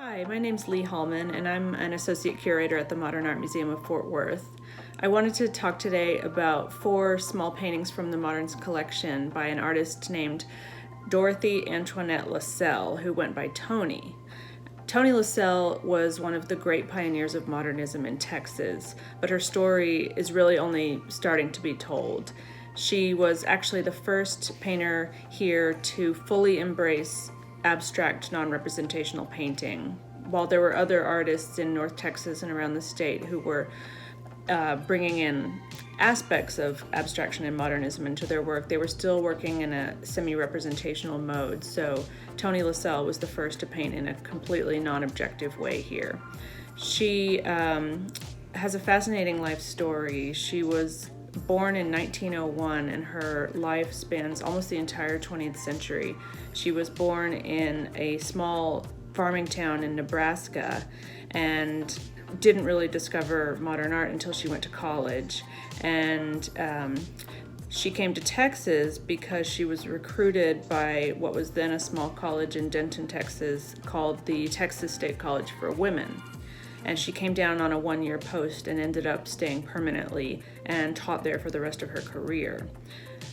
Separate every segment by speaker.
Speaker 1: Hi, my name's Lee Hallman, and I'm an associate curator at the Modern Art Museum of Fort Worth. I wanted to talk today about 4 small paintings from the Moderns collection by an artist named Dorothy Antoinette LaSelle, who went by Toni. Toni LaSelle was one of the great pioneers of modernism in Texas, but her story is really only starting to be told. She was actually the first painter here to fully embrace abstract non-representational painting. While there were other artists in North Texas and around the state who were bringing in aspects of abstraction and modernism into their work, they were still working in a semi-representational mode. So Toni LaSelle was the first to paint in a completely non-objective way here. She has a fascinating life story. She was born in 1901, and her life spans almost the entire 20th century. She was born in a small farming town in Nebraska and didn't really discover modern art until she went to college. And she came to Texas because she was recruited by what was then a small college in Denton, Texas, called the Texas State College for Women. And she came down on a 1-year post and ended up staying permanently and taught there for the rest of her career.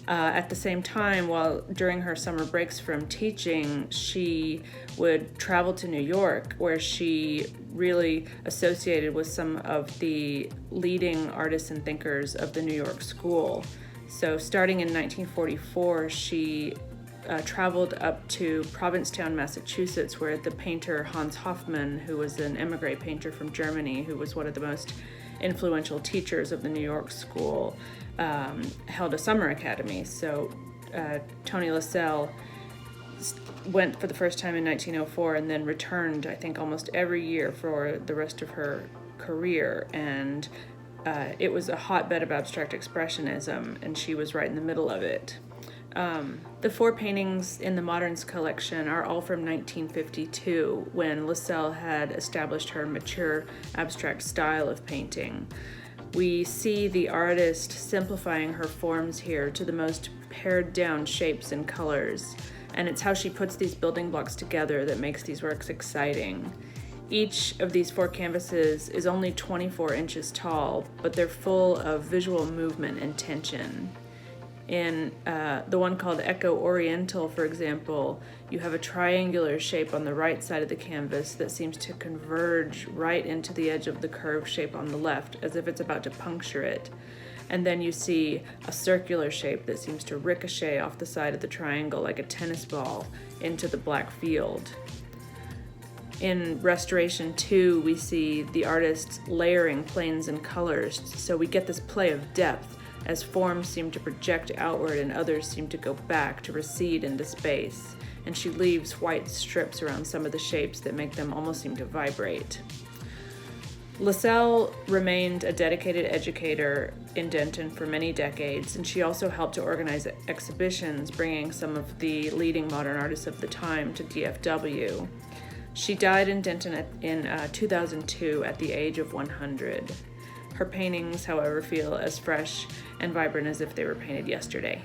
Speaker 1: At the same time, during her summer breaks from teaching, she would travel to New York, where she really associated with some of the leading artists and thinkers of the New York school. So starting in 1944, she traveled up to Provincetown, Massachusetts, where the painter Hans Hofmann, who was an emigre painter from Germany, who was one of the most influential teachers of the New York school, held a summer academy. So Toni LaSelle went for the first time in 1904 and then returned, I think, almost every year for the rest of her career. And it was a hotbed of abstract expressionism, and she was right in the middle of it. The 4 paintings in the Moderns collection are all from 1952, when LaSelle had established her mature abstract style of painting. We see the artist simplifying her forms here to the most pared down shapes and colors, and it's how she puts these building blocks together that makes these works exciting. Each of these 4 canvases is only 24 inches tall, but they're full of visual movement and tension. In the one called Echo Oriental, for example, you have a triangular shape on the right side of the canvas that seems to converge right into the edge of the curved shape on the left, as if it's about to puncture it. And then you see a circular shape that seems to ricochet off the side of the triangle like a tennis ball into the black field. In Restoration 2, we see the artist layering planes and colors, so we get this play of depth, as forms seem to project outward and others seem to go back to recede into space, and she leaves white strips around some of the shapes that make them almost seem to vibrate. LaSelle remained a dedicated educator in Denton for many decades, and she also helped to organize exhibitions, bringing some of the leading modern artists of the time to DFW. She died in Denton in 2002 at the age of 100. Her paintings, however, feel as fresh and vibrant as if they were painted yesterday.